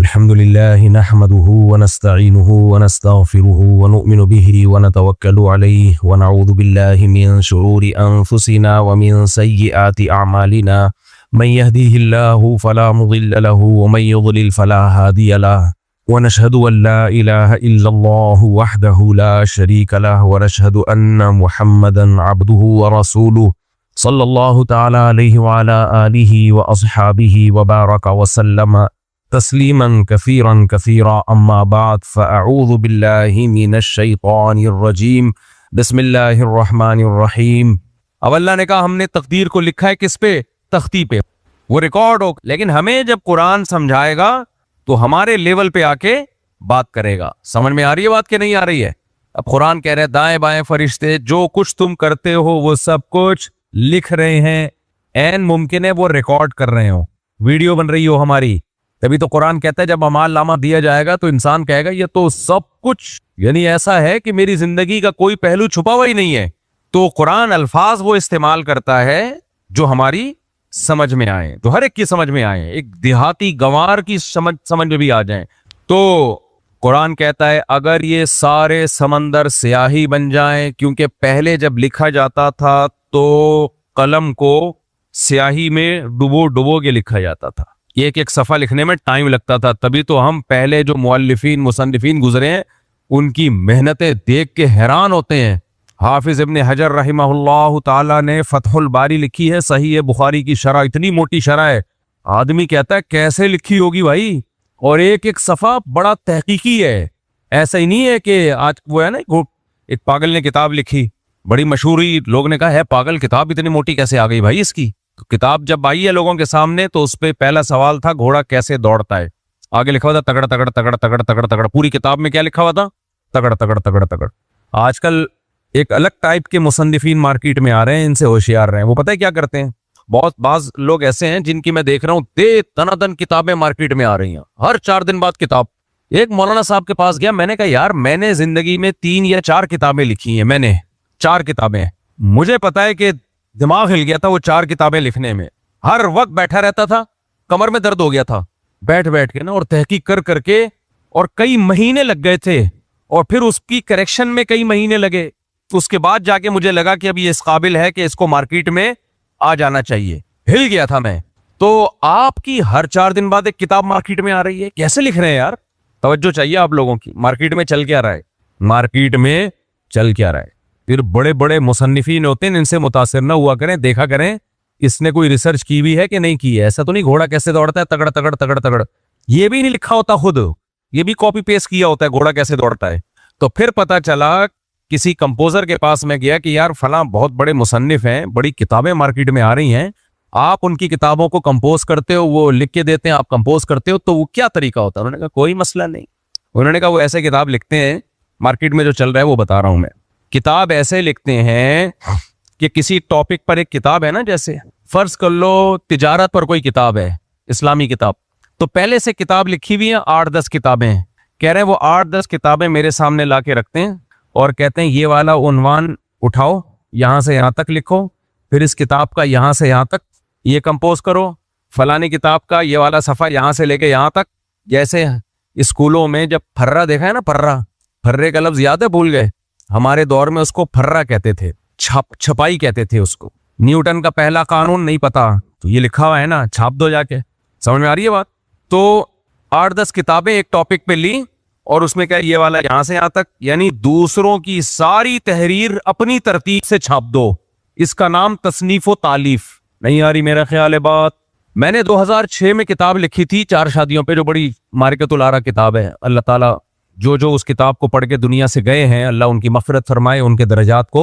अल्हम्दुलिल्लाहि नहमदुहु व नस्तईनुहु व नस्तगफिरुहु व नु'मिनु बिही व नतवक्कलु अलैहि व नऊज़ु बिल्लाहि मिन शुरूरि अनफुसिना व मिन सय्यिआति अअमालिना मन यहदिहिल्लाहु फला मुदिल्ल लहु व मन युद्लिल फला हादिय लहु व नशहदु अन ला इलाहा इल्लल्लाहु वहदहु ला शरीक लहु व नशहदु अन्न मुहम्मदन अब्दुहु व रसूलुहु सल्लल्लाहु तआला अलैहि व अला आलिहि व अस्हाबिहि व बारक व सल्लम तस्लीमन कसीरन कसीरा अम्मा बाद फ़अऊज़ु बिल्लाहि मिनश शैतानिर रजीम बिस्मिल्लाहिर रहमानिर रहीम। अब अल्लाह ने कहा हमने तकदीर को लिखा है किस पे? तख्ती पे, वो रिकॉर्ड हो। लेकिन हमें जब कुरान समझाएगा तो हमारे लेवल पे आके बात करेगा। समझ में आ रही है बात कि नहीं आ रही है? अब कुरान कह रहे हैं दाएं बाएं फरिश्ते जो कुछ तुम करते हो वो सब कुछ लिख रहे हैं। ऐन मुमकिन है वो रिकॉर्ड कर रहे हो, वीडियो बन रही हो हमारी। तभी तो कुरान कहता है जब अमाल नामा दिया जाएगा तो इंसान कहेगा ये तो सब कुछ यानी ऐसा है कि मेरी जिंदगी का कोई पहलू छुपा हुआ ही नहीं है। तो कुरान अल्फाज वो इस्तेमाल करता है जो हमारी समझ में आए, तो हर एक की समझ में आए, एक देहाती गंवार की समझ में भी आ जाए। तो कुरान कहता है अगर ये सारे समंदर स्याही बन जाएं, क्योंकि पहले जब लिखा जाता था तो कलम को स्याही में डुबो डुबो के लिखा जाता था, एक एक सफ़ा लिखने में टाइम लगता था। तभी तो हम पहले जो मुअल्लिफीन मुसन्निफीन गुजरे हैं उनकी मेहनतें देख के हैरान होते हैं। हाफिज इब्न हजर रहमहुल्लाह ताला ने फतहुल बारी लिखी है, सही है बुखारी की शरह, इतनी मोटी शरह है, आदमी कहता है कैसे लिखी होगी भाई, और एक एक सफ़ा बड़ा तहकीकी है। ऐसा ही नहीं है कि आज वो है ना एक पागल ने किताब लिखी बड़ी मशहूर हुई, लोग ने कहा है पागल किताब इतनी मोटी कैसे आ गई भाई इसकी। तो किताब जब आई है लोगों के सामने तो उस पर पहला सवाल था घोड़ा कैसे दौड़ता है, आगे लिखा हुआ था तगड़ तगड़ तगड़ तगड़ तगड़ तगड़। पूरी किताब में क्या लिखा हुआ था? तगड़ तगड़ तगड़ तगड़। आजकल एक अलग टाइप के मुसन्निफीन मार्केट में आ रहे हैं, इनसे होशियार रहे हैं। वो पता है क्या करते हैं? बहुत बाज लोग ऐसे हैं जिनकी मैं देख रहा हूँ दे तनादन किताबें मार्केट में आ रही हैं, हर 4 दिन बाद किताब। एक मौलाना साहब के पास गया, मैंने कहा यार मैंने जिंदगी में 3 या 4 किताबें लिखी हैं, मैंने 4 किताबें, मुझे पता है कि दिमाग हिल गया था वो 4 किताबें लिखने में। हर वक्त बैठा रहता था, कमर में दर्द हो गया था बैठ बैठ के ना, और तहकीक कर करके, और कई महीने लग गए थे, और फिर उसकी करेक्शन में कई महीने लगे। उसके बाद जाके मुझे लगा कि अब ये इस काबिल है कि इसको मार्केट में आ जाना चाहिए। हिल गया था मैं। तो आपकी हर 4 दिन बाद एक किताब मार्केट में आ रही है, कैसे लिख रहे हैं यार? तवज्जो चाहिए आप लोगों की। मार्केट में चल क्या रहा है? मार्केट में चल क्या रहा है? फिर बड़े बड़े मुसन्निफीन होते हैं, इनसे मुतासिर ना हुआ करें, देखा करें इसने कोई रिसर्च की भी है कि नहीं की है। ऐसा तो नहीं घोड़ा कैसे दौड़ता है तगड़ तगड़ तगड़ तगड़, ये भी नहीं लिखा होता खुद, ये भी कॉपी पेस्ट किया होता है घोड़ा कैसे दौड़ता है। तो फिर पता चला किसी कंपोजर के पास में गया कि यार फलां बहुत बड़े मुसन्निफ हैं, बड़ी किताबें मार्केट में आ रही हैं, आप उनकी किताबों को कंपोज करते हो, वो लिख के देते हैं, आप कंपोज करते हो, तो वो क्या तरीका होता है? उन्होंने कहा कोई मसला नहीं। उन्होंने कहा वो ऐसे किताब लिखते हैं, मार्केट में जो चल रहा है वो बता रहा हूं मैं। किताब ऐसे लिखते हैं कि किसी टॉपिक पर एक किताब है ना, जैसे फर्ज कर लो तिजारत पर कोई किताब है, इस्लामी किताब, तो पहले से किताब लिखी हुई है 8-10 किताबें हैं। कह रहे हैं वो 8-10 किताबें मेरे सामने ला के रखते हैं और कहते हैं ये वाला उन्वान उठाओ, यहां से यहां तक लिखो, फिर इस किताब का यहां से यहां तक ये कंपोज करो, फलानी किताब का ये वाला सफ़ा यहां से लेके यहां तक। जैसे स्कूलों में जब फर्रा देखा है ना, फर्रे का लफ्ज याद है? भूल गए? हमारे दौर में उसको फर्रा कहते थे, छपाई कहते थे उसको। न्यूटन का पहला कानून नहीं पता तो ये लिखा हुआ है ना, छाप दो जाके। समझ में आ रही है बात? तो 8-10 किताबें एक टॉपिक पे ली और उसमें क्या ये वाला यहां से यहां तक, यानी दूसरों की सारी तहरीर अपनी तरतीब से छाप दो। इसका नाम तसनीफ व तालीफ। नहीं आ रही मेरा ख्याल है बात? मैंने 2006 में किताब लिखी थी 4 शादियों पे, जो बड़ी मारिकतुल आरा किताब है। अल्लाह ताला जो उस किताब को पढ़ के दुनिया से गए हैं, अल्लाह उनकी मग़फ़िरत फरमाए, उनके दर्जात को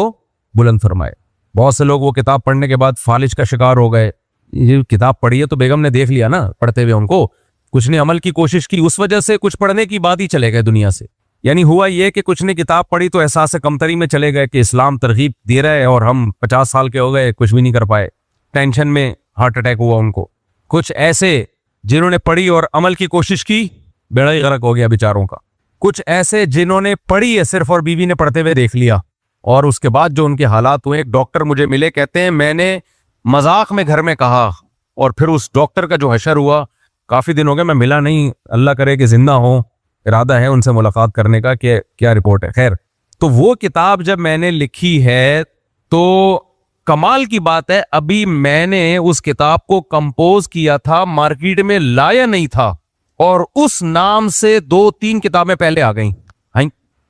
बुलंद फरमाए। बहुत से लोग वो किताब पढ़ने के बाद फालिज का शिकार हो गए। ये किताब पढ़ी है तो बेगम ने देख लिया ना पढ़ते हुए, उनको कुछ ने अमल की कोशिश की, उस वजह से कुछ पढ़ने की बात ही चले गए दुनिया से। यानी हुआ ये कि कुछ ने किताब पढ़ी तो एहसास कमतरी में चले गए कि इस्लाम तरगीब दे रहा है, और हम 50 साल के हो गए कुछ भी नहीं कर पाए, टेंशन में हार्ट अटैक हुआ उनको। कुछ ऐसे जिन्होंने पढ़ी और अमल की कोशिश की, बेड़ा ही गर्क हो गया बेचारों का। कुछ ऐसे जिन्होंने पढ़ी है सिर्फ और बीवी ने पढ़ते हुए देख लिया, और उसके बाद जो उनके हालात हुए। एक डॉक्टर मुझे मिले, कहते हैं मैंने मजाक में घर में कहा, और फिर उस डॉक्टर का जो हशर हुआ, काफ़ी दिन हो गए मैं मिला नहीं, अल्लाह करे कि जिंदा हो, इरादा है उनसे मुलाकात करने का कि क्या रिपोर्ट है। खैर, तो वो किताब जब मैंने लिखी है तो कमाल की बात है, अभी मैंने उस किताब को कंपोज किया था, मार्केट में लाया नहीं था, और उस नाम से 2-3 किताबें पहले आ गई।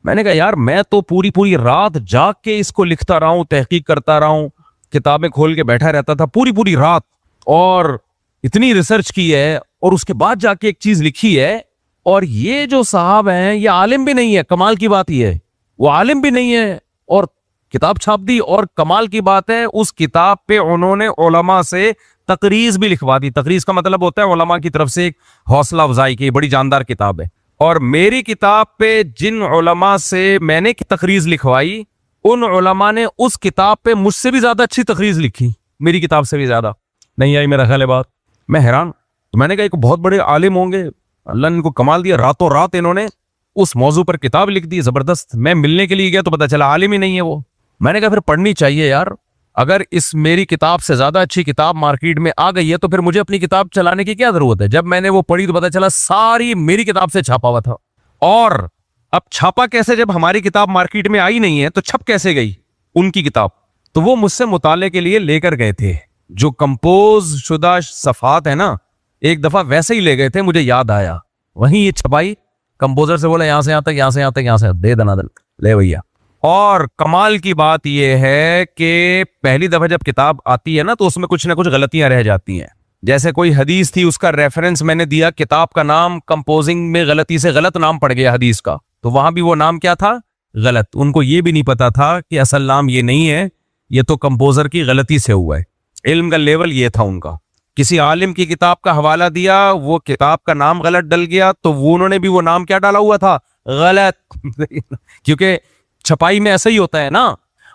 मैंने कहा यार मैं तो पूरी पूरी रात जाग के इसको लिखता रहा हूं, तहकीक करता रहा हूं, किताबें खोल के बैठा रहता था पूरी पूरी रात, और इतनी रिसर्च की है, और उसके बाद जाके एक चीज लिखी है। और ये जो साहब हैं ये आलिम भी नहीं है, कमाल की बात ये है, वो आलिम भी नहीं है और किताब छाप दी। और कमाल की बात है उस किताब पे उन्होंने उलमा से तकरीज भी लिखवा दी। तकरीज का मतलब होता है उलमा की तरफ से एक हौसला अफजाई की, बड़ी जानदार किताब है। और मेरी किताब पे जिन उलमा से मैंने तकरीज लिखवाई, उन उलमा ने उस किताब पे मुझसे भी ज्यादा अच्छी तकरीज लिखी, मेरी किताब से भी ज्यादा। नहीं आई मेरा ख्याल है बात, मैं हैरान। तो मैंने कहा एक बहुत बड़े आलिम होंगे, अल्लाह ने इनको कमाल दिया, रातों रात इन्होंने उस मौजू पर किताब लिख दी, जबरदस्त। मैं मिलने के लिए गया तो पता चला आलिम ही नहीं है वो। मैंने कहा फिर पढ़नी चाहिए यार, अगर इस मेरी किताब से ज्यादा अच्छी किताब मार्केट में आ गई है तो फिर मुझे अपनी किताब चलाने की क्या जरूरत है। जब मैंने वो पढ़ी तो पता चला सारी मेरी किताब से छापा हुआ था। और अब छापा कैसे, जब हमारी किताब मार्केट में आई नहीं है तो छप कैसे गई उनकी किताब। तो वो मुझसे मुताले के लिए लेकर गए थे, जो कंपोज शुदा सफात है ना, एक दफा वैसे ही ले गए थे, मुझे याद आया, वहीं ये छपाई, कंपोजर से बोला यहां से यहां तक, यहां से यहां तक, यहां से दे दनादन ले भैया। और कमाल की बात यह है कि पहली दफा जब किताब आती है ना तो उसमें कुछ ना कुछ गलतियां रह जाती हैं। जैसे कोई हदीस थी, उसका रेफरेंस मैंने दिया, किताब का नाम कंपोजिंग में गलती से गलत नाम पड़ गया हदीस का, तो वहां भी वो नाम क्या था, गलत। उनको ये भी नहीं पता था कि असल नाम ये नहीं है, ये तो कंपोजर की गलती से हुआ है। इल्म का लेवल ये था उनका। किसी आलिम की किताब का हवाला दिया, वो किताब का नाम गलत डल गया, तो वो उन्होंने भी वो नाम क्या डाला हुआ था, गलत क्योंकि छपाई में ऐसा ही होता है ना।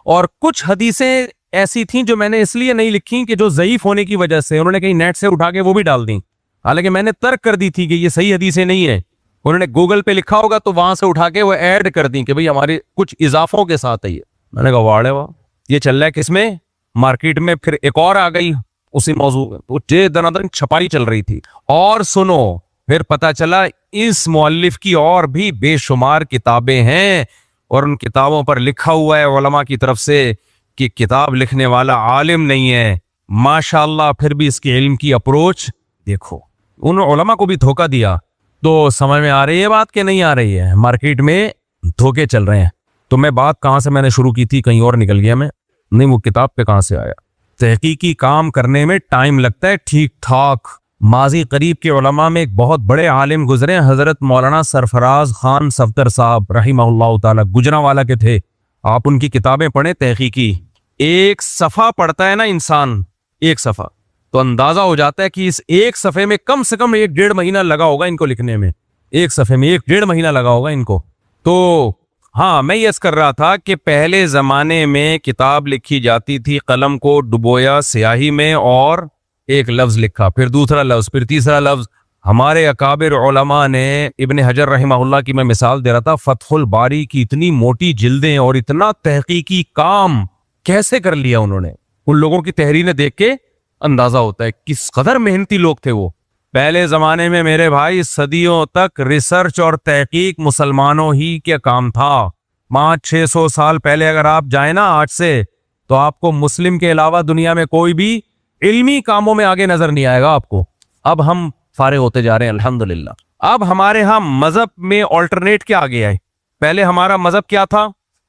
और कुछ हदीसें ऐसी थीं जो मैंने इसलिए नहीं लिखी कि जो ज़ईफ होने की वजह से उन्होंने कहीं नेट से उठा के वो भी डाल दी, हालांकि मैंने तर्क कर दी थी कि ये सही हदीसें नहीं है। उन्होंने गूगल पे लिखा होगा तो वहां से उठा के वो ऐड कर दी कि भाई हमारे कुछ इजाफों के साथ है ये। मैंने कहा वाड़े वाह, ये चल रहा है किसमें, मार्केट में। फिर एक और आ गई उसी मौजू में, तो जे दनादन छपाई चल रही थी। और सुनो, फिर पता चला इस मुअल्लिफ की और भी बेशुमार किताबें हैं, और उन किताबों पर लिखा हुआ है उलमा की तरफ से कि किताब लिखने वाला आलिम नहीं है, माशाअल्लाह। फिर भी इसके इल्म की अप्रोच देखो, उन उलमा को भी धोखा दिया। तो समझ में आ रही है बात कि नहीं आ रही है, मार्केट में धोखे चल रहे हैं। तो मैं बात कहां से मैंने शुरू की थी, कहीं और निकल गया मैं, नहीं वो किताब पे कहां से आया। तहकीकी काम करने में टाइम लगता है ठीक ठाक। माजी करीब के उलमा में एक बहुत बड़े आलिम गुजरे, हजरत मौलाना सरफराज खान सफदर साहब रहिमहुल्लाह ताला, गुजरांवाला के थे। आप उनकी किताबें पढ़े तहकीकी, एक सफ़ा पढ़ता है ना इंसान, एक सफ़ा, तो अंदाजा हो जाता है कि इस एक सफ़े में कम से कम 1-1.5 महीना लगा होगा इनको लिखने में। एक सफ़े में 1-1.5 महीना लगा होगा इनको। तो हाँ, मैं ये कर रहा था कि पहले ज़माने में किताब लिखी जाती थी, कलम को डुबोया स्याही में और एक लफ्ज़ लिखा, फिर दूसरा लफ्ज़, फिर तीसरा लफ्ज़। हमारे अकाबिर उलमा ने, इब्ने हजर रहमहुल्लाह की मैं मिसाल दे रहा था, फतहुल बारी की इतनी मोटी जिल्दें और इतना तहकीकी काम कैसे कर लिया उन्होंने। उन लोगों की तहरीरें देख के अंदाजा होता है किस कदर मेहनती लोग थे वो। पहले जमाने में मेरे भाई सदियों तक रिसर्च और तहकीक मुसलमानों ही के काम था। 500-600 साल पहले अगर आप जाए ना आज से, तो आपको मुस्लिम के अलावा दुनिया में कोई भी इल्मी कामों में आगे नजर नहीं आएगा आपको। अब हम फारिग होते जा रहे हैं अल्हम्दुलिल्लाह। अब हमारे यहाँ मजहब में ऑल्टरनेट क्या आ गया है। पहले हमारा मजहब क्या था,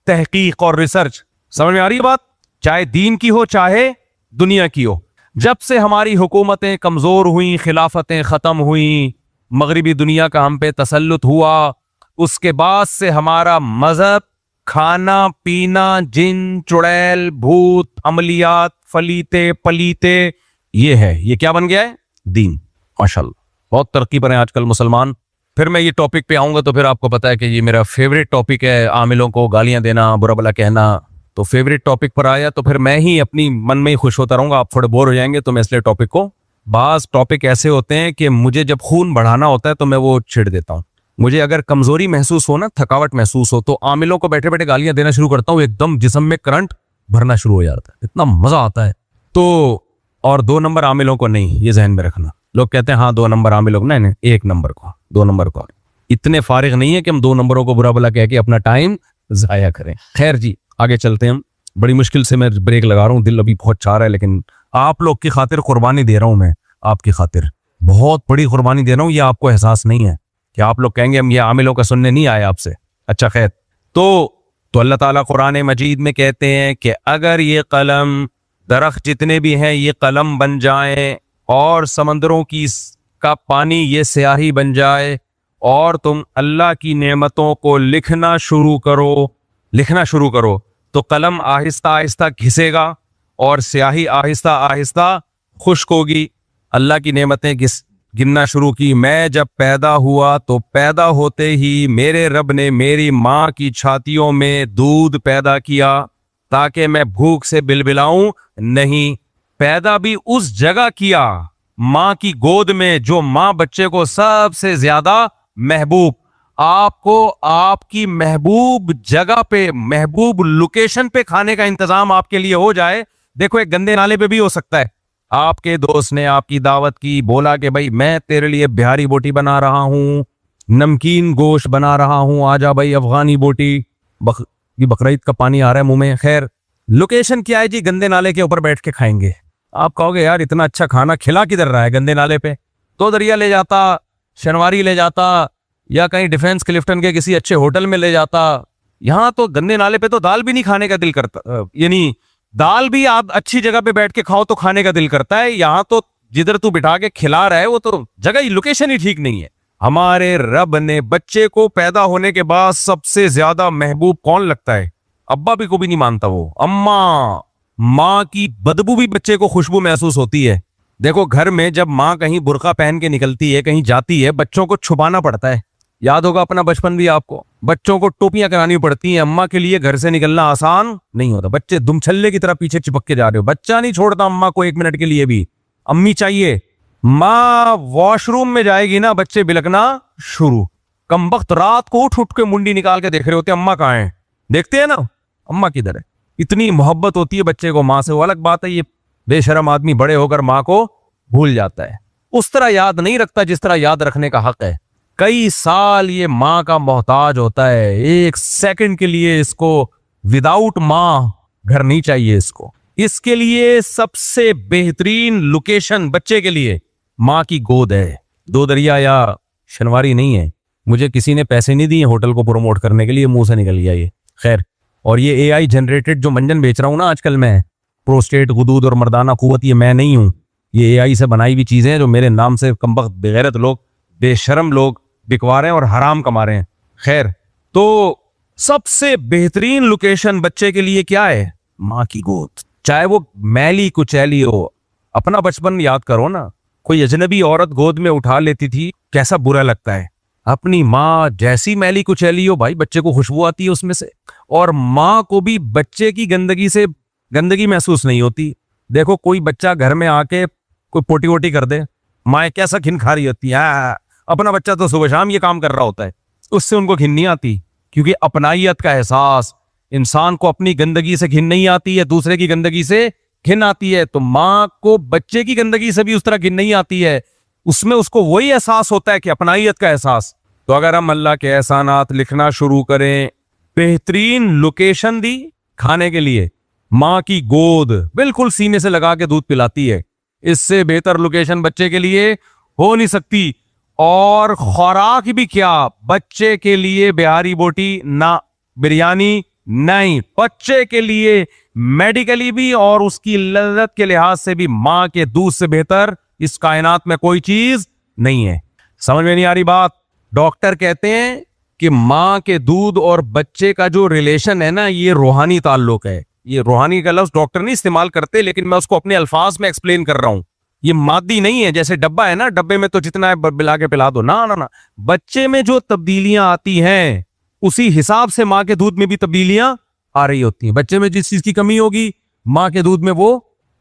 तहकीक और रिसर्च। समझ में आ रही है बात, चाहे दीन की हो चाहे दुनिया की हो। जब से हमारी हुकूमतें कमजोर हुई, खिलाफतें खत्म हुई, मगरिबी दुनिया का हम पे तसल्लुत हुआ, उसके बाद से हमारा मजहब खाना पीना, जिन चुड़ैल, भूत, अमलियात, फलीते पलीते, ये है, ये क्या बन गया है, दीन। माशाल्लाह बहुत तरक्की पर है आजकल मुसलमान। फिर मैं ये टॉपिक पे आऊंगा तो फिर आपको पता है कि ये मेरा फेवरेट टॉपिक है, आमिलों को गालियां देना, बुरा भला कहना। तो फेवरेट टॉपिक पर आया तो फिर मैं ही अपनी मन में ही खुश होता रहूंगा, आप थोड़े बोर हो जाएंगे, तो मैं इसलिए टॉपिक को, बाज टॉपिक ऐसे होते हैं कि मुझे जब खून बढ़ाना होता है तो मैं वो छिड़ देता हूँ। मुझे अगर कमजोरी महसूस हो ना, थकावट महसूस हो, तो आमिलों को बैठे बैठे गालियां देना शुरू करता हूँ, एकदम जिस्म में करंट भरना शुरू हो जाता है, इतना मजा आता है। तो और 2 नंबर आमिलों को नहीं, ये जहन में रखना, लोग कहते हैं हाँ 2 नंबर आमिल लोग, नहीं 1 नंबर को, 2 नंबर को। इतने फारिग नहीं है कि हम 2 नंबरों को बुरा भला कह के अपना टाइम जाया करें। खैर जी, आगे चलते हैं हम। बड़ी मुश्किल से मैं ब्रेक लगा रहा हूँ, दिल अभी बहुत चाह रहा है, लेकिन आप लोग की खातिर कुर्बानी दे रहा हूँ मैं, आपकी खातिर बहुत बड़ी कुर्बानी दे रहा हूँ। ये आपको एहसास नहीं है कि आप लोग कहेंगे हम ये आमिलों का सुनने नहीं आए आपसे। अच्छा खैर, तो अल्लाह ताला कुरान मजीद में कहते हैं कि अगर ये कलम, दरख्त जितने भी हैं ये कलम बन जाएं और समंदरों की का पानी ये स्याही बन जाए और तुम अल्लाह की नेमतों को लिखना शुरू करो तो कलम आहिस्ता आहिस्ता घिसेगा और स्याही आहिस्ता आहिस्ता खुश्क होगी। अल्लाह की नेमतें गिनना शुरू की। मैं जब पैदा हुआ तो पैदा होते ही मेरे रब ने मेरी माँ की छातियों में दूध पैदा किया ताकि मैं भूख से बिलबिलाऊं नहीं। पैदा भी उस जगह किया, माँ की गोद में, जो माँ बच्चे को सबसे ज्यादा महबूब, आपको आपकी महबूब जगह पे, महबूब लोकेशन पे खाने का इंतजाम आपके लिए हो जाए। देखो एक गंदे नाले पे भी हो सकता है। आपके दोस्त ने आपकी दावत की, बोला कि भाई मैं तेरे लिए बिहारी बोटी बना रहा हूं, नमकीन गोश्त बना रहा हूं, आजा भाई अफगानी बोटी। ये बकरीद का पानी आ रहा है मुंह में। खैर, लोकेशन क्या है जी? गंदे नाले के ऊपर बैठ के खाएंगे। आप कहोगे यार इतना अच्छा खाना खिला किधर रहा है गंदे नाले पे? तो दरिया ले जाता, शनवारी ले जाता, या कहीं डिफेंस क्लिफ्टन के किसी अच्छे होटल में ले जाता। यहां तो गंदे नाले पे तो दाल भी नहीं खाने का दिल करता, यानी दाल भी आप अच्छी जगह पे बैठ के खाओ तो खाने का दिल करता है। यहां तो जिधर तू बिठा के खिला रहा है वो तो जगह ही, लोकेशन ही ठीक नहीं है। हमारे रब ने बच्चे को पैदा होने के बाद सबसे ज्यादा महबूब कौन लगता है? अब्बा भी को भी नहीं मानता वो, अम्मा। माँ की बदबू भी बच्चे को खुशबू महसूस होती है। देखो घर में जब माँ कहीं बुर्का पहन के निकलती है, कहीं जाती है, बच्चों को छुपाना पड़ता है। याद होगा अपना बचपन भी आपको, बच्चों को टोपियां करानी पड़ती हैं। अम्मा के लिए घर से निकलना आसान नहीं होता। बच्चे दुमछल्ले की तरह पीछे चिपक के जा रहे हो, बच्चा नहीं छोड़ता अम्मा को 1 मिनट के लिए भी, अम्मी चाहिए। माँ वॉशरूम में जाएगी ना, बच्चे बिलकना शुरू। कमबख्त रात को उठ उठ के मुंडी निकाल के देख रहे होते अम्मा कहाँ है, देखते हैं ना अम्मा किधर है। इतनी मोहब्बत होती है बच्चे को माँ से। वो अलग बात है ये बेशरम आदमी बड़े होकर माँ को भूल जाता है, उस तरह याद नहीं रखता जिस तरह याद रखने का हक है। कई साल ये माँ का मोहताज होता है, 1 सेकंड के लिए इसको विदाउट माँ घर नहीं चाहिए इसको। इसके लिए सबसे बेहतरीन लोकेशन बच्चे के लिए माँ की गोद है। 2 दरिया या शनवारी नहीं है। मुझे किसी ने पैसे नहीं दिए होटल को प्रमोट करने के लिए, मुंह से निकल गया ये। खैर, और ये एआई जनरेटेड जो मंजन बेच रहा हूं ना आजकल मैं, प्रोस्टेट, गुदूद और मर्दाना कुव्वत, ये मैं नहीं हूं। ये एआई से बनाई हुई चीजें हैं जो मेरे नाम से कमबख्त बेगैरत लोग, बेशरम लोग बिकवा रहे हैं और हराम कमा रहे हैं। खैर, तो सबसे बेहतरीन लोकेशन बच्चे के लिए क्या है? माँ की गोद। चाहे वो मैली कुचैली हो। अपना बचपन याद करो ना, कोई अजनबी औरत गोद में उठा लेती थी, कैसा बुरा लगता है। अपनी माँ जैसी मैली कुचैली हो भाई, बच्चे को खुशबू आती है उसमें से, और माँ को भी बच्चे की गंदगी से गंदगी महसूस नहीं होती। देखो कोई बच्चा घर में आके कोई पोटी वोटी कर दे, माँ कैसा घिन खा रही होती है। अपना बच्चा तो सुबह शाम ये काम कर रहा होता है, उससे उनको घिन नहीं आती, क्योंकि अपनाइयत का एहसास। इंसान को अपनी गंदगी से घिन नहीं आती है, दूसरे की गंदगी से घिन आती है। तो माँ को बच्चे की गंदगी से भी उस तरह घिन नहीं आती है, उसमें उसको वही एहसास होता है कि अपनाइयत का एहसास। तो अगर हम अल्लाह के एहसानात लिखना शुरू करें, बेहतरीन लोकेशन दी खाने के लिए, माँ की गोद बिल्कुल सीने से लगा के दूध पिलाती है, इससे बेहतर लोकेशन बच्चे के लिए हो नहीं सकती। और खुराक भी क्या, बच्चे के लिए बिहारी बोटी ना, बिरयानी नहीं, बच्चे के लिए मेडिकली भी और उसकी लज्जत के लिहाज से भी माँ के दूध से बेहतर इस कायनात में कोई चीज नहीं है। समझ में नहीं आ रही बात? डॉक्टर कहते हैं कि माँ के दूध और बच्चे का जो रिलेशन है ना, ये रूहानी ताल्लुक है। ये रूहानी का लफ्ज डॉक्टर नहीं इस्तेमाल करते, लेकिन मैं उसको अपने अल्फाज में एक्सप्लेन कर रहा हूं। ये मादी नहीं है, जैसे डब्बा है ना, डब्बे में तो जितना है मिला के पिला दो ना ना ना। बच्चे में जो तब्दीलियां आती हैं उसी हिसाब से माँ के दूध में भी तब्दीलियां आ रही होती हैं। बच्चे में जिस चीज की कमी होगी, माँ के दूध में वो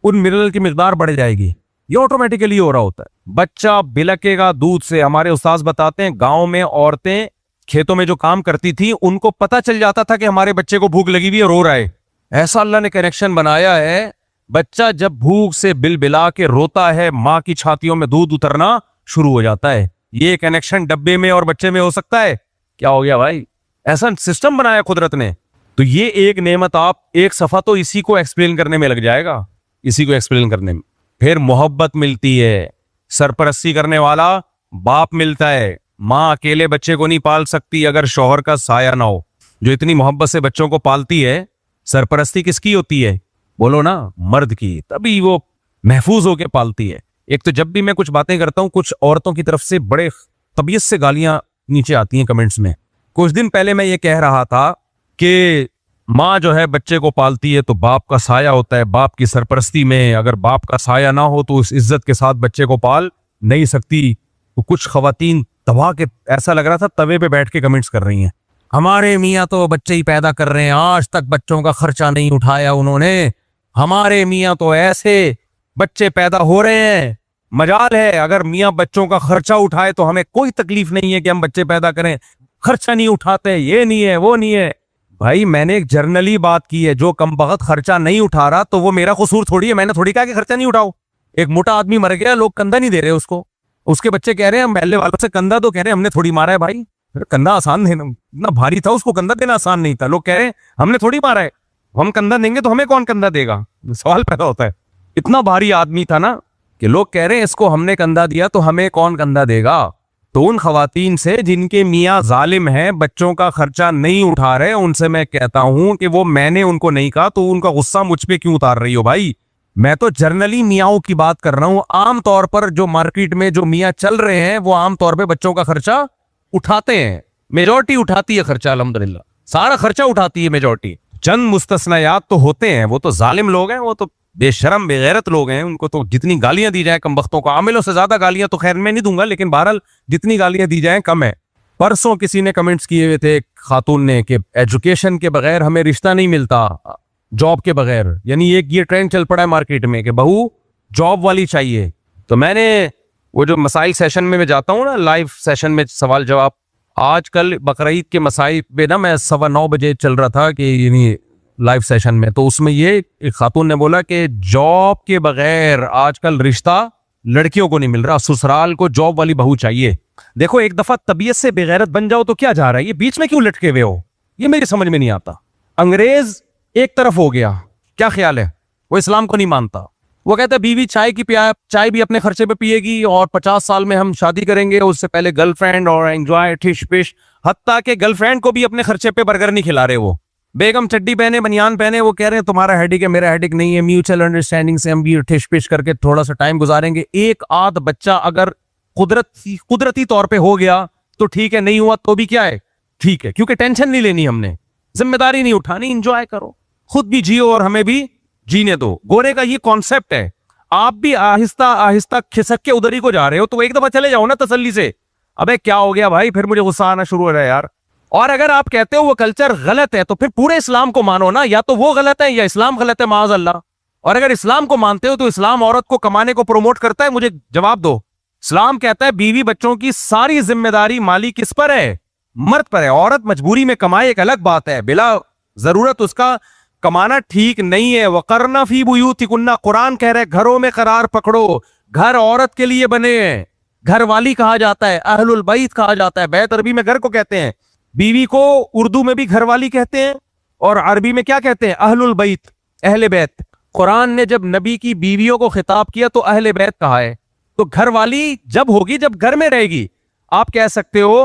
उन मिनरल की मिकदार बढ़ जाएगी। ये ऑटोमेटिकली हो रहा होता है। बच्चा बिलकेगा दूध से। हमारे उस्ताद बताते हैं गांव में औरतें खेतों में जो काम करती थी, उनको पता चल जाता था कि हमारे बच्चे को भूख लगी हुई है, रो रहा है। ऐसा अल्लाह ने कनेक्शन बनाया है बच्चा जब भूख से बिलबिला के रोता है, माँ की छातियों में दूध उतरना शुरू हो जाता है। ये कनेक्शन डब्बे में और बच्चे में हो सकता है? क्या हो गया भाई? ऐसा सिस्टम बनाया कुदरत ने। तो ये एक नेमत, आप एक सफा तो इसी को एक्सप्लेन करने में लग जाएगा, इसी को एक्सप्लेन करने में। फिर मोहब्बत मिलती है, सरपरस्ती करने वाला बाप मिलता है। माँ अकेले बच्चे को नहीं पाल सकती अगर शौहर का साया ना हो। जो इतनी मोहब्बत से बच्चों को पालती है, सरपरस्ती किसकी होती है? बोलो ना, मर्द की। तभी वो महफूज होके पालती है। एक तो जब भी मैं कुछ बातें करता हूं, कुछ औरतों की तरफ से बड़े तबीयत से गालियां नीचे आती हैं कमेंट्स में। कुछ दिन पहले मैं ये कह रहा था कि माँ जो है बच्चे को पालती है तो बाप का साया होता है, बाप की सरपरस्ती में अगर बाप का साया ना हो तो उस इज्जत के साथ बच्चे को पाल नहीं सकती। तो कुछ खवातीन दबा के, ऐसा लग रहा था तवे पे बैठ के कमेंट्स कर रही हैं, हमारे मियाँ तो बच्चे ही पैदा कर रहे हैं, आज तक बच्चों का खर्चा नहीं उठाया उन्होंने, हमारे मियाँ तो ऐसे बच्चे पैदा हो रहे हैं। मजाल है अगर मियाँ बच्चों का खर्चा उठाए तो हमें कोई तकलीफ नहीं है कि हम बच्चे पैदा करें, खर्चा नहीं उठाते, ये नहीं है वो नहीं है। भाई मैंने एक जर्नली बात की है, जो कम बखत खर्चा नहीं उठा रहा तो वो मेरा कसूर थोड़ी है। मैंने थोड़ी कहा कि खर्चा नहीं उठाओ। एक मोटा आदमी मर गया, लोग कंधा नहीं दे रहे उसको, उसके बच्चे कह रहे हैं महल्ले वालों से कंधा दो, कह रहे हैं हमने थोड़ी मारा है। भाई कंधा आसान देना, इतना भारी था उसको कंधा देना आसान नहीं था। लोग कह रहे हैं हमने थोड़ी मारा है, हम कंधा देंगे तो हमें कौन कंधा देगा? सवाल पैदा होता है। इतना भारी आदमी था ना कि लोग कह रहे हैं इसको हमने कंधा दिया तो हमें कौन कंधा देगा। तो उन खवातीन से जिनके मियाँ जालिम हैं, बच्चों का खर्चा नहीं उठा रहे, उनसे मैं कहता हूं कि वो मैंने उनको नहीं कहा तो उनका गुस्सा मुझ पे क्यों उतार रही हो भाई? मैं तो जर्नली मियाओं की बात कर रहा हूं। आम तौर पर जो मार्केट में जो मियाँ चल रहे हैं वो आम तौर पे बच्चों का खर्चा उठाते हैं। मेजॉरिटी उठाती है खर्चा, अल्हम्दुलिल्लाह सारा खर्चा उठाती है मेजॉरिटी। चंद मुस्तस्नायात तो होते हैं, वो तो जालिम लोग हैं, वो तो बेशरम बेगैरत लोग हैं, उनको तो जितनी गालियां दी जाए कम वक्तों को, आमिलों से ज्यादा गालियां तो खैर मैं नहीं दूंगा, लेकिन बहरहाल जितनी गालियां दी जाए कम है। परसों किसी ने कमेंट्स किए हुए थे, खातून ने, कि एजुकेशन के बगैर हमें रिश्ता नहीं मिलता, जॉब के बगैर। यानी एक ये ट्रेंड चल पड़ा है मार्केट में कि बहू जॉब वाली चाहिए। तो मैंने वो जो मसाइल सेशन में मैं जाता हूँ ना, लाइव सेशन में सवाल जवाब, आजकल बकरीद के मसाइल पे ना मैं 9:15 बजे चल रहा था कि यानी लाइव सेशन में, तो उसमें ये एक खातून ने बोला कि जॉब के बगैर आजकल रिश्ता लड़कियों को नहीं मिल रहा, ससुराल को जॉब वाली बहू चाहिए। देखो एक दफा तबीयत से बेगैरत बन जाओ तो क्या जा रहा है, ये बीच में क्यों लटके हुए हो? ये मेरी समझ में नहीं आता। अंग्रेज एक तरफ हो गया, क्या ख्याल है? वो इस्लाम को नहीं मानता, वो कहता है बीवी चाय भी अपने खर्चे पे पिएगी और 50 साल में हम शादी करेंगे, उससे पहले गर्लफ्रेंड और एंजॉय ठिश पिश। हत्ता के गर्लफ्रेंड को भी अपने खर्चे पे बर्गर नहीं खिला रहे। वो बेगम चड्डी पहने, बनियान पहने, वो कह रहे हैं तुम्हारा हेडिक है मेरा हेडिक नहीं है, म्यूचुअल अंडरस्टैंडिंग से हम भी ठिश पिश करके थोड़ा सा टाइम गुजारेंगे। एक आध बच्चा अगर कुदरती तौर पे हो गया तो ठीक है, नहीं हुआ तो भी क्या है, ठीक है, क्योंकि टेंशन नहीं लेनी, हमने जिम्मेदारी नहीं उठानी, इंजॉय करो, खुद भी जियो और हमें भी जीने दो। गोरे का ये कॉन्सेप्ट है। आप भी आहिस्ता आहिस्ता खिसक के उधर ही को जा रहे हो, तो एक दफा चले जाओ ना तसल्ली से। अबे क्या हो गया भाई, फिर मुझे गुस्सा आना शुरू हो रहा है यार। और अगर आप कहते हो वो कल्चर गलत है तो फिर पूरे इस्लाम को मानो ना, या तो वो गलत है या इस्लाम गलत है, माज़ अल्लाह। और अगर इस्लाम को मानते हो तो इस्लाम औरत को कमाने को प्रमोट करता है? मुझे जवाब दो। इस्लाम कहता है बीवी बच्चों की सारी जिम्मेदारी माली किस पर है? मर्द पर है। औरत मजबूरी में कमाए एक अलग बात है, बिला जरूरत उसका कमाना ठीक नहीं है। वकरना फी बुयूतिकुन्ना, कुरान कह रहा है घरों में करार पकड़ो। घर औरत के लिए बने हैं, घर वाली कहा जाता है, अहलुल बैत कहा जाता है। बैत अरबी में घर को कहते हैं, बीवी को उर्दू में भी घर वाली कहते हैं और अरबी में क्या कहते हैं, अहलुल बैत, अहले बैत। कुरान ने जब नबी की बीवियों को खिताब किया तो अहले बैत कहा है। तो घर वाली जब होगी जब घर में रहेगी। आप कह सकते हो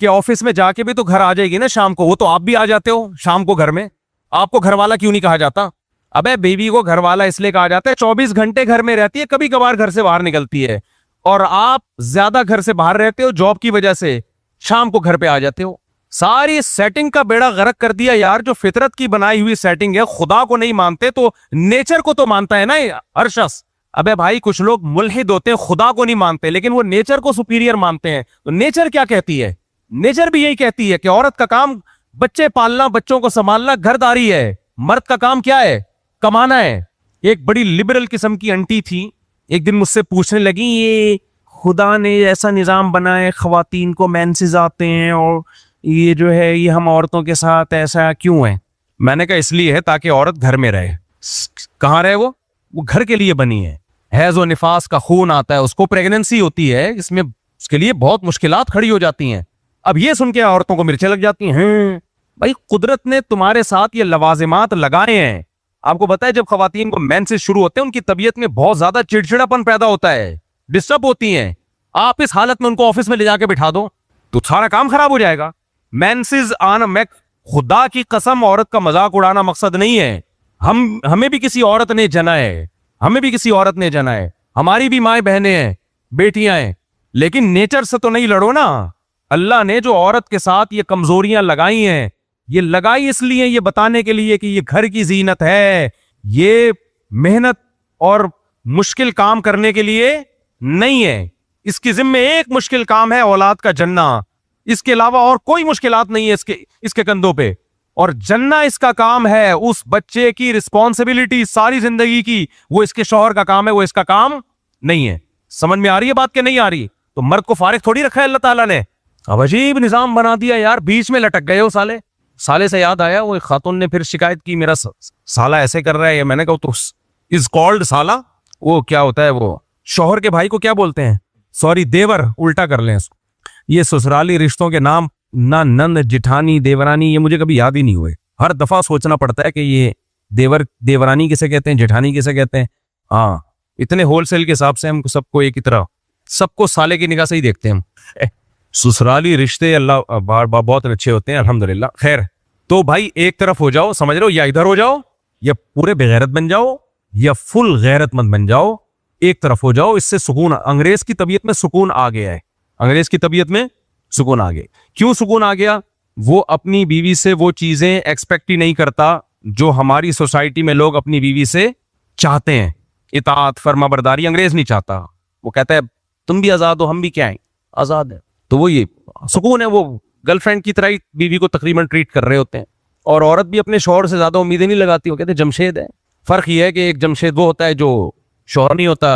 कि ऑफिस में जाके भी तो घर आ जाएगी ना शाम को, वो तो आप भी आ जाते हो शाम को घर में, आपको घर वाला क्यों नहीं कहा जाता? अबे बीवी को घर वाला इसलिए कहा जाता है 24 घंटे घर में रहती है, कभी कभार घर से बाहर निकलती है, और आप ज्यादा घर से बाहर रहते हो जॉब की वजह से, शाम को घर पे आ जाते हो। सारी सेटिंग का बेड़ा गर्क कर दिया यार। जो फितरत की बनाई हुई सेटिंग है, खुदा को नहीं मानते तो नेचर को तो मानता है ना हर शख्स। अबे भाई कुछ लोग मुल्हिद होते हैं, खुदा को नहीं मानते लेकिन वो नेचर को सुपीरियर मानते हैं। तो नेचर क्या कहती है? नेचर भी यही कहती है कि औरत का काम बच्चे पालना, बच्चों को संभालना, घरदारी है। मर्द का काम क्या है? कमाना है। एक बड़ी लिबरल किस्म की आंटी थी, एक दिन मुझसे पूछने लगी, ये खुदा ने ऐसा निजाम बनाया, खवातीन को मेंसेस आते हैं और ये जो है ये हम औरतों के साथ ऐसा क्यों है? मैंने कहा इसलिए है ताकि औरत घर में रहे। कहाँ रहे वो? वो घर के लिए बनी है। हैज और निफास का खून आता है, उसको प्रेगनेंसी होती है, इसमें उसके लिए बहुत मुश्किलात खड़ी हो जाती हैं। अब ये सुन के औरतों को मिर्चें लग जाती हैं। भाई कुदरत ने तुम्हारे साथ ये लवाजिमात लगाए हैं। आपको पता है जब खवातीन को मेंसेस शुरू होते हैं उनकी तबीयत में बहुत ज्यादा चिड़चिड़ापन पैदा होता है, डिस्टर्ब होती हैं। आप इस हालत में उनको ऑफिस में ले जाके बिठा दो तो सारा काम खराब हो जाएगा। मेंसेस आना, मैं खुदा की कसम औरत का मजाक उड़ाना मकसद नहीं है। हमें भी किसी औरत ने जना है, हमें भी किसी औरत ने जना है, हमारी भी माएं बहनें हैं, बेटियां हैं, लेकिन नेचर से तो नहीं लड़ो ना। अल्लाह ने जो औरत के साथ ये कमजोरियां लगाई हैं, ये लगाई इसलिए, ये बताने के लिए कि ये घर की जीनत है, ये मेहनत और मुश्किल काम करने के लिए नहीं है। इसके जिम्मे एक मुश्किल काम है, औलाद का जन्ना। इसके अलावा और कोई मुश्किलात नहीं है इसके कंधों पे, और जन्ना इसका काम है। उस बच्चे की रिस्पॉन्सिबिलिटी सारी जिंदगी की वो इसके शौहर का काम है, वो इसका काम नहीं है। समझ में आ रही है बात के नहीं आ रही? तो मर्द को फारिग थोड़ी रखा है अल्लाह ताला ने। अब अजीब निजाम बना दिया यार, बीच में लटक गए हो साले। साले से याद आया, वो खातून ने फिर शिकायत की मेरा साला ऐसे कर रहा है। मैंने कहा तो इज कॉल्ड साला, वो क्या होता है, वो शौहर के भाई को क्या बोलते हैं, सॉरी देवर, उल्टा कर लें इसको। ये ससुराली रिश्तों के नाम ना नंद, जिठानी, देवरानी, ये मुझे कभी याद ही नहीं हुए। हर दफा सोचना पड़ता है कि ये देवरानी किसे कहते हैं, जेठानी किसे कहते हैं। हाँ, इतने होलसेल के हिसाब से हम सबको एक ही तरह, सबको साले की निगाह से ही देखते हैं हम। ससुराली रिश्ते अल्लाह बहुत अच्छे होते हैं अल्हम्दुलिल्लाह। खैर, तो भाई एक तरफ हो जाओ, समझ लो, या इधर हो जाओ, या पूरे बेगैरत बन जाओ, या फुल गैरतमंद बन जाओ। एक तरफ हो जाओ, इससे सुकून, अंग्रेज की तबीयत में सुकून आ गया है। अंग्रेज की तबीयत में सुकून आ गया। क्यों सुकून आ गया? वो अपनी बीवी से वो चीजें एक्सपेक्ट ही नहीं करता जो हमारी सोसाइटी में लोग अपनी बीवी से चाहते हैं। इताअत, फर्माबरदारी अंग्रेज नहीं चाहता। वो कहता है तुम भी आजाद हो, हम भी क्या है, आजाद है। तो वो ये सुकून है, वो गर्लफ्रेंड की तरह ही बीवी को तकरीबन ट्रीट कर रहे होते हैं। और औरत भी अपने शौहर से ज्यादा उम्मीदें नहीं लगाती। वो कहते हैं जमशेद है। फर्क ये है कि एक जमशेद वो होता है जो शौहर नहीं होता,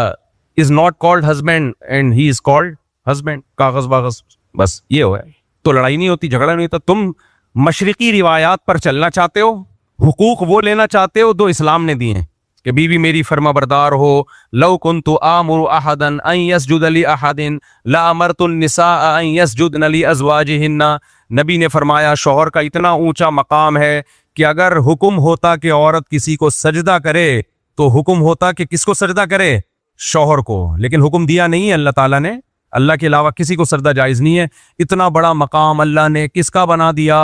is not called husband and he is called husband, कागज बागज, बस ये हो है। तो लड़ाई नहीं होती, झगड़ा नहीं होता। तुम मशरिकी रिवायात पर चलना चाहते हो, हुकूक वो लेना चाहते हो जो इस्लाम ने दिए हैं कि बीवी मेरी फर्माबरदार हो। लौ कुन्तु आमुरु अहदन अन यस्जुद ली अहदिन ला अमरतुन निसाअ अन यस्जुदन ली अज़वाजिहिन्ना। नबी ने फरमाया शौहर का इतना ऊंचा मकाम है कि अगर हुक्म होता कि औरत किसी को सजदा करे तो हुक्म होता कि किसको सजदा करे, शौहर को। लेकिन हुक्म दिया नहीं है अल्लाह ताला ने, अल्लाह के अलावा किसी को सजदा जायज नहीं है। इतना बड़ा मकाम अल्लाह ने किसका बना दिया?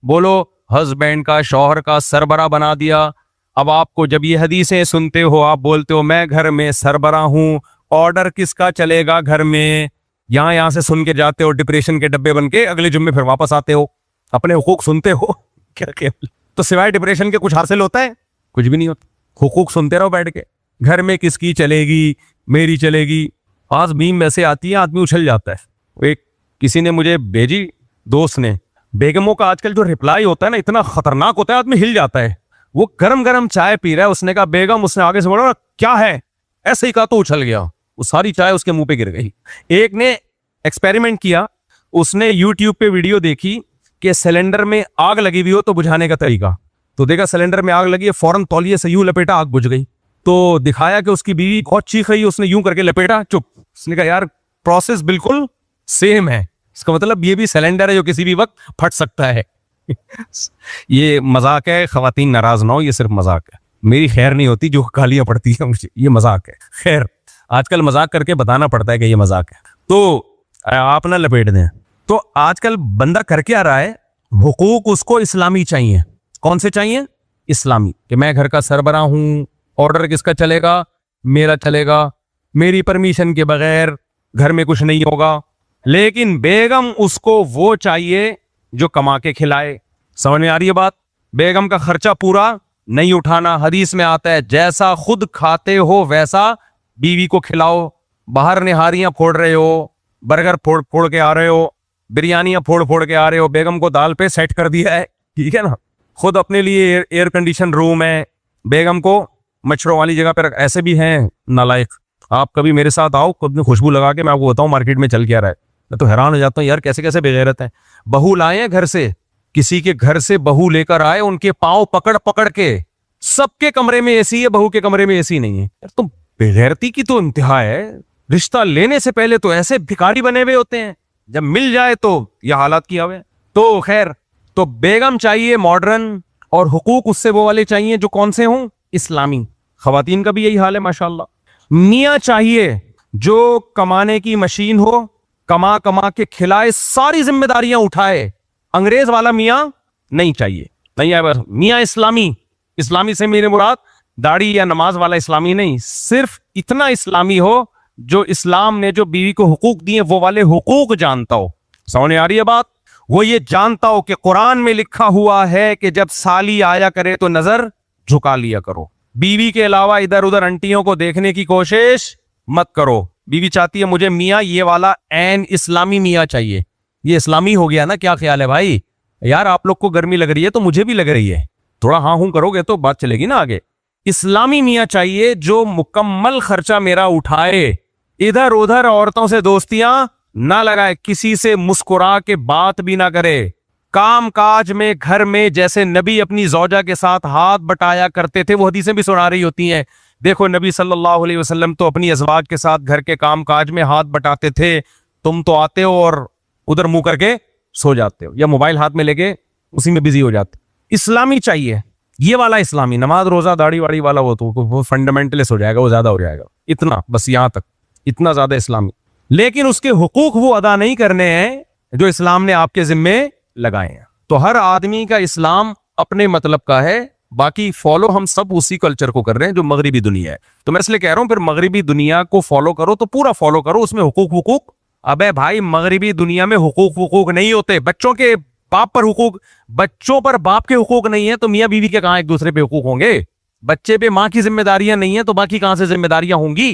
बोलो, हस्बैंड का, शौहर का सरबरा बना दिया। अब आपको जब ये हदीसें सुनते हो, आप बोलते हो मैं घर में सरबरा हूं, ऑर्डर किसका चलेगा घर में? यहाँ से सुन के जाते हो डिप्रेशन के डब्बे बन के, अगले जुम्मे फिर वापस आते हो, अपने हुकूक सुनते हो क्या तो सिवाय डिप्रेशन के कुछ हासिल होता है? कुछ भी नहीं होता। हुकूक सुनते रहो बैठ के। घर में किसकी चलेगी? मेरी चलेगी। आज बीम ऐसे आती है, आदमी उछल जाता है। एक किसी ने मुझे भेजी, दोस्त ने, बेगमों का आजकल जो रिप्लाई होता है ना, इतना खतरनाक होता है, आदमी हिल जाता है। वो गरम गरम चाय पी रहा है, उसने कहा बेगम, उसने आगे से बोला क्या है, ऐसे ही कहा तो उछल गया, वो सारी चाय उसके मुंह पे गिर गई। एक ने एक्सपेरिमेंट किया, उसने यूट्यूब पे वीडियो देखी कि सिलेंडर में आग लगी हुई हो तो बुझाने का तरीका। तो देखा सिलेंडर में आग लगी है, फौरन तौलिए से यूं लपेटा, आग बुझ गई। तो दिखाया कि उसकी बीवी बहुत चीख रही है, उसने यूं करके लपेटा, चुप। उसने कहा यार प्रोसेस बिल्कुल सेम है, इसका मतलब ये भी सिलेंडर है जो किसी भी वक्त फट सकता है। ये मजाक है, खवातीन नाराज ना हो, ये सिर्फ मजाक है। मेरी खैर नहीं होती जो गालियां पड़ती है मुझे, ये मजाक है। खैर, आजकल मजाक करके बताना पड़ता है कि ये मजाक है, तो आप ना लपेट दें। तो आजकल बंदा कर क्या रहा है, हुकूक उसको इस्लामी चाहिए। कौन से चाहिए? इस्लामी। कि मैं घर का सरबरा हूं, ऑर्डर किसका चलेगा? मेरा चलेगा, मेरी परमिशन के बगैर घर में कुछ नहीं होगा। लेकिन बेगम उसको वो चाहिए जो कमा के खिलाए। समझ में आ रही है बात? बेगम का खर्चा पूरा नहीं उठाना। हदीस में आता है जैसा खुद खाते हो वैसा बीवी को खिलाओ। बाहर निहारियां फोड़ रहे हो, बर्गर फोड़ फोड़ के आ रहे हो, बिरयानियां फोड़ फोड़ के आ रहे हो, बेगम को दाल पे सेट कर दिया है, ठीक है ना। खुद अपने लिए एयर कंडीशन रूम है, बेगम को मच्छरों वाली जगह पर। ऐसे भी हैं नालायक। आप कभी मेरे साथ आओ, खुद खुशबू लगा के मैं आपको बताऊं मार्केट में चल क्या रहा है। मैं तो हैरान हो जाता हूँ यार, कैसे कैसे बेगैरत है। बहू लाए हैं घर से, किसी के घर से बहू लेकर आए, उनके पांव पकड़ पकड़ के सबके कमरे में एसी है, बहू के कमरे में एसी नहीं है। यार तुम बेगैरती की तो इंतहा है। रिश्ता लेने से पहले तो ऐसे भिखारी बने हुए होते हैं, जब मिल जाए तो यह हालात किया हुआ है। तो खैर, तो बेगम चाहिए मॉडर्न, और हुकूक उससे वो वाले चाहिए जो कौन से हों, इस्लामी। खवातीन का भी यही हाल है माशाल्लाह। मियाँ चाहिए जो कमाने की मशीन हो, कमा कमा के खिलाए, सारी जिम्मेदारियां उठाए। अंग्रेज वाला मियाँ नहीं चाहिए, नहीं है। बस मियाँ इस्लामी, इस्लामी से मेरे मुराद दाढ़ी या नमाज वाला इस्लामी नहीं, सिर्फ इतना इस्लामी हो जो इस्लाम ने जो बीवी को हुकूक दिए वो वाले हुकूक जानता हो। समझ आ रही है बात? वो ये जानता हो कि कुरान में लिखा हुआ है कि जब साली आया करे तो नजर झुका लिया करो, बीवी के अलावा इधर उधर आंटियों को देखने की कोशिश मत करो। बीवी चाहती है मुझे मियाँ ये वाला एन इस्लामी मियाँ चाहिए। ये इस्लामी हो गया ना? क्या ख्याल है भाई? यार आप लोग को गर्मी लग रही है तो मुझे भी लग रही है, थोड़ा हाँ हूं करोगे तो बात चलेगी ना आगे। इस्लामी मियाँ चाहिए जो मुकम्मल खर्चा मेरा उठाए, इधर उधर औरतों से दोस्तियां ना लगाए, किसी से मुस्कुरा के बात भी ना करे, काम काज में घर में जैसे नबी अपनी जौजा के साथ हाथ बटाया करते थे, वो हदीसें भी सुना रही होती हैं। देखो नबी सल्लल्लाहु अलैहि वसल्लम तो अपनी अज़वाज के साथ घर के काम काज में हाथ बटाते थे, तुम तो आते हो और उधर मुंह करके सो जाते हो या मोबाइल हाथ में लेके उसी में बिजी हो जाते। इस्लामी चाहिए, ये वाला इस्लामी, नमाज रोजा दाढ़ी वाड़ी वाला वो फंडामेंटलिस्ट हो जाएगा, वो ज्यादा हो जाएगा। इतना बस यहां तक, इतना ज्यादा इस्लामी। लेकिन उसके हुकूक वो अदा नहीं करने हैं जो इस्लाम ने आपके जिम्मे लगाए हैं। तो हर आदमी का इस्लाम अपने मतलब का है, बाकी फॉलो हम सब उसी कल्चर को कर रहे हैं जो मगरिबी दुनिया है। तो मैं इसलिए कह रहा हूं फिर मगरिबी दुनिया को फॉलो करो तो पूरा फॉलो करो, उसमें हुकूक। अबे भाई मगरिबी दुनिया में हुकूक नहीं होते। बच्चों के बाप पर हुकूक, बच्चों पर बाप के हुकूक नहीं है तो मियाँ बीवी के कहां एक दूसरे पे हुकूक होंगे? बच्चे पे माँ की जिम्मेदारियां नहीं है तो बाकी कहां से जिम्मेदारियां होंगी?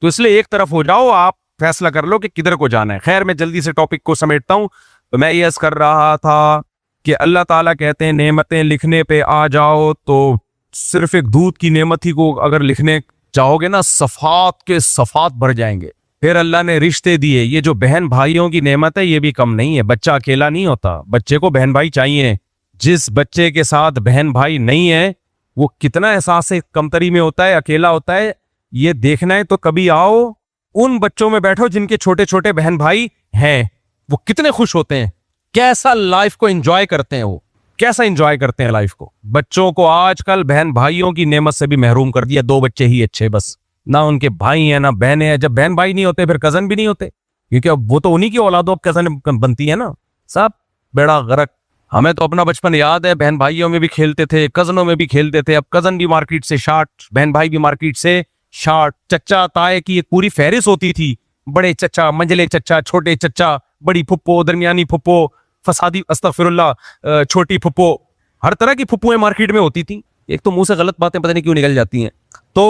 तो इसलिए एक तरफ हो जाओ, आप फैसला कर लो कि किधर को जाना है। खैर मैं जल्दी से टॉपिक को समेटता हूं। तो मैं ये कर रहा था कि अल्लाह ताला कहते हैं नेमतें लिखने पे आ जाओ, तो सिर्फ एक दूध की नेमत ही को अगर लिखने चाहोगे ना, सफात के सफात भर जाएंगे। फिर अल्लाह ने रिश्ते दिए, ये जो बहन भाइयों की नेमत है ये भी कम नहीं है। बच्चा अकेला नहीं होता, बच्चे को बहन भाई चाहिए। जिस बच्चे के साथ बहन भाई नहीं है वो कितना एहसास कमतरी में होता है, अकेला होता है। ये देखना है तो कभी आओ, उन बच्चों में बैठो जिनके छोटे छोटे बहन भाई हैं, वो कितने खुश होते हैं, कैसा लाइफ को एंजॉय करते हैं, वो कैसा एंजॉय करते हैं लाइफ को। बच्चों को आजकल बहन भाइयों की नेमत से भी महरूम कर दिया। 2 बच्चे ही अच्छे, बस ना उनके भाई हैं ना बहनें हैं। जब बहन भाई नहीं होते फिर कजन भी नहीं होते, क्योंकि अब वो तो उन्हीं की औलादों कजन बनती है ना। सब बेड़ा गर्क। हमें तो अपना बचपन याद है, बहन भाइयों में भी खेलते थे, कजनों में भी खेलते थे। अब कजन भी मार्केट से शार्ट, बहन भाई भी मार्केट से शार्ट। चच्चा ताए की एक पूरी फहरिस्त होती थी, बड़े चच्चा, मंझले चच्चा, छोटे चच्चा, बड़ी फुप्पो, दरमियानी फुप्पो, फसादी अस्तगफिरुल्लाह, छोटी फुप्पो, हर तरह की फुप्पुएं मार्केट में होती थी। एक तो मुंह से गलत बातें पता नहीं क्यों निकल जाती हैं। तो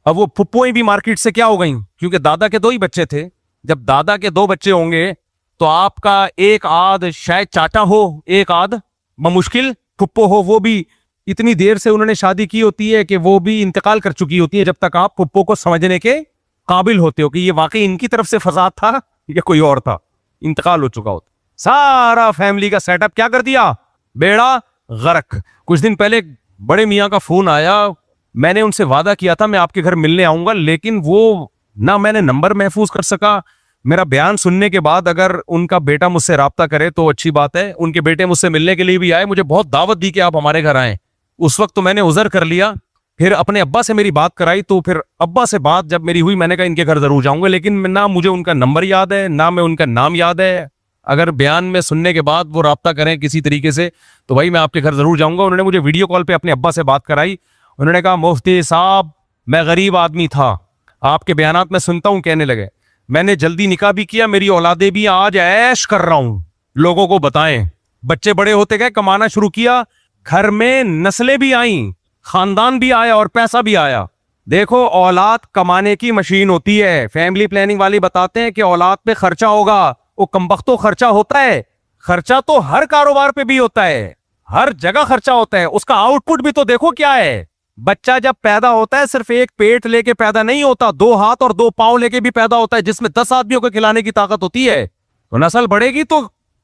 अब वो फुप्पुएं भी मार्केट से क्या हो गई, क्योंकि दादा के 2 ही बच्चे थे। जब दादा के 2 बच्चे होंगे तो आपका एक आध शायद चाचा हो, एक आध बमुश्किल फुप्पो हो। वो भी इतनी देर से उन्होंने शादी की होती है कि वो भी इंतकाल कर चुकी होती है, जब तक आप फुप्पो को समझने के काबिल होते हो कि ये वाकई इनकी तरफ से फसाद था या कोई और था। इंतकाल हो चुका होता। सारा फैमिली का सेटअप क्या कर दिया, बेड़ा गर्क। कुछ दिन पहले बड़े मियाँ का फोन आया, मैंने उनसे वादा किया था मैं आपके घर मिलने आऊंगा, लेकिन वो ना मैंने नंबर महफूज कर सका। मेरा बयान सुनने के बाद अगर उनका बेटा मुझसे राब्ता करे तो अच्छी बात है। उनके बेटे मुझसे मिलने के लिए भी आए, मुझे बहुत दावत दी कि आप हमारे घर आए। उस वक्त तो मैंने उज़र कर लिया, फिर अपने अब्बा से मेरी बात कराई, तो फिर अब्बा से बात जब मेरी हुई मैंने कहा इनके घर जरूर जाऊंगा, लेकिन ना मुझे उनका नंबर याद है ना मैं उनका नाम याद है। अगर बयान में सुनने के बाद वो राब्ता करें किसी तरीके से तो भाई मैं आपके घर जरूर जाऊंगा। उन्होंने मुझे वीडियो कॉल पे अपने अब्बा से बात कराई। उन्होंने कहा मुफ्ती साहब मैं गरीब आदमी था, आपके बयानात में सुनता हूं, कहने लगे मैंने जल्दी निकाह भी किया, मेरी औलादे भी आज ऐश कर रहा हूं, लोगों को बताएं। बच्चे बड़े होते गए, कमाना शुरू किया, घर में नस्लें भी आई, खानदान भी आया और पैसा भी आया। देखो औलाद कमाने की मशीन होती है। फैमिली प्लानिंग वाली बताते हैं कि औलाद पे खर्चा होगा, वो कमबख्तो खर्चा होता है। खर्चा तो हर कारोबार पे भी होता है, हर जगह खर्चा होता है, उसका आउटपुट भी तो देखो क्या है। बच्चा जब पैदा होता है सिर्फ एक पेट लेके पैदा नहीं होता, 2 हाथ और 2 पांव लेके भी पैदा होता है, जिसमें 10 आदमियों को खिलाने की ताकत होती है। तो नस्ल बढ़ेगी तो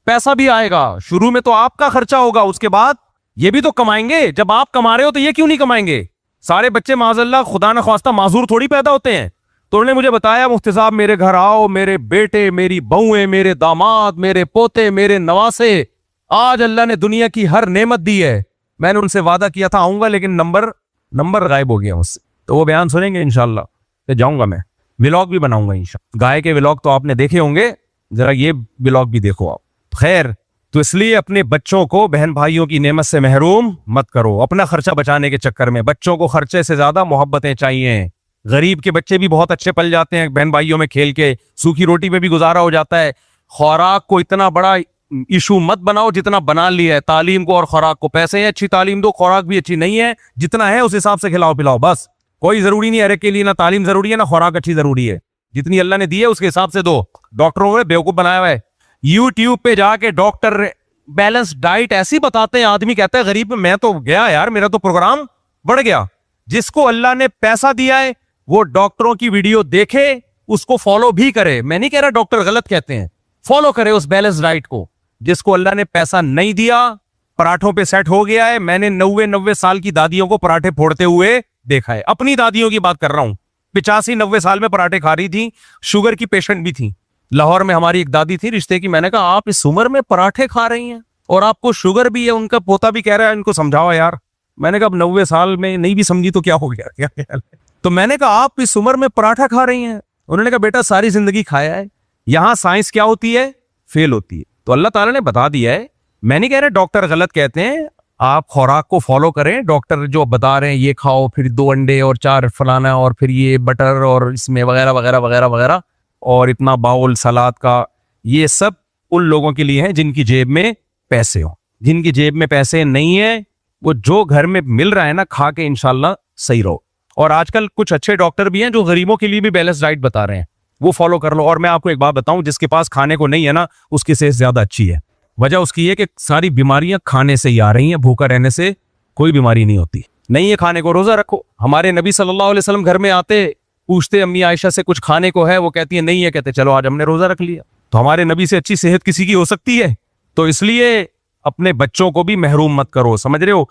पैसा भी आएगा। शुरू में तो आपका खर्चा होगा, उसके बाद ये भी तो कमाएंगे। जब आप कमा रहे हो तो ये क्यों नहीं कमाएंगे? सारे बच्चे माज़अल्लाह खुदा न ख्वास्ता माजूर थोड़ी पैदा होते हैं। तो उन्होंने मुझे बताया, मुफ्ती साहब मेरे घर आओ, मेरे बेटे, मेरी बहुएं, मेरे दामाद, मेरे पोते, मेरे नवासे, आज अल्लाह ने दुनिया की हर नेमत दी है। मैंने उनसे वादा किया था आऊंगा, लेकिन नंबर गायब हो गया मुझसे। तो वो बयान सुनेंगे इंशाल्लाह, तो जाऊंगा मैं, व्लॉग भी बनाऊंगा इंशाल्लाह। गाय के व्लॉग तो आपने देखे होंगे, जरा ये व्लॉग भी देखो आप। खैर, तो इसलिए अपने बच्चों को बहन भाइयों की नेमत से महरूम मत करो। अपना खर्चा बचाने के चक्कर में बच्चों को खर्चे से ज्यादा मोहब्बतें चाहिए। गरीब के बच्चे भी बहुत अच्छे पल जाते हैं बहन भाइयों में खेल के, सूखी रोटी पे भी गुजारा हो जाता है। खुराक को इतना बड़ा इशू मत बनाओ जितना बना लिया है। तालीम को और खुराक को, पैसे हैं अच्छी तालीम दो, खुराक भी अच्छी नहीं है, जितना है उस हिसाब से खिलाओ पिलाओ बस। कोई जरूरी नहीं हर एक के लिए ना तालीम जरूरी है ना खुराक अच्छी जरूरी है। जितनी अल्लाह ने दी है उसके हिसाब से दो। डॉक्टरों ने बेवकूफ बनाया हुआ है। यूट्यूब पे जाके डॉक्टर बैलेंस डाइट ऐसी बताते हैं, आदमी कहता है गरीब मैं तो गया यार, मेरा तो प्रोग्राम बढ़ गया। जिसको अल्लाह ने पैसा दिया है वो डॉक्टरों की वीडियो देखे, उसको फॉलो भी करे। मैं नहीं कह रहा डॉक्टर गलत कहते हैं, फॉलो करे उस बैलेंस डाइट को। जिसको अल्लाह ने पैसा नहीं दिया, पराठों पे सेट हो गया है। मैंने 90 साल की दादियों को पराठे फोड़ते हुए देखा है। अपनी दादियों की बात कर रहा हूं, 85-90 साल में पराठे खा रही थी, शुगर की पेशेंट भी थी। लाहौर में हमारी एक दादी थी रिश्ते की। मैंने कहा आप इस उम्र में पराठे खा रही हैं और आपको शुगर भी है। उनका पोता भी कह रहा है इनको समझाओ यार। मैंने कहा अब 90 साल में नहीं भी समझी तो क्या हो गया, क्या ख्याल है? तो मैंने कहा आप इस उम्र में पराठा खा रही हैं। उन्होंने कहा बेटा सारी जिंदगी खाया है। यहां साइंस क्या होती है? फेल होती है। तो अल्लाह ताला ने बता दिया है। मैं नहीं कह रहा डॉक्टर गलत कहते हैं, आप खुराक को फॉलो करें। डॉक्टर जो बता रहे हैं ये खाओ, फिर 2 अंडे और 4 फलाना और फिर ये बटर और इसमें वगैरह वगैरह वगैरह वगैरह और इतना बाउल सलाद का, ये सब उन लोगों के लिए है जिनकी जेब में पैसे हो। जिनकी जेब में पैसे नहीं है वो जो घर में मिल रहा है ना खा के इंशाल्लाह सही रहो। और आजकल कुछ अच्छे डॉक्टर भी हैं जो गरीबों के लिए भी बैलेंस डाइट बता रहे हैं, वो फॉलो कर लो। और मैं आपको एक बात बताऊं, जिसके पास खाने को नहीं है ना उसकी सेहत ज्यादा अच्छी है। वजह उसकी है कि सारी बीमारियां खाने से ही आ रही हैं, भूखा रहने से कोई बीमारी नहीं होती। नहीं है खाने को, रोजा रखो। हमारे नबी सल्लल्लाहु अलैहि वसल्लम घर में आते, पूछते अम्मी आयशा से कुछ खाने को है, वो कहती है नहीं है, कहते चलो आज हमने रोजा रख लिया। तो हमारे नबी से अच्छी सेहत किसी की हो सकती है? तो इसलिए अपने बच्चों को भी महरूम मत करो, समझ रहे हो।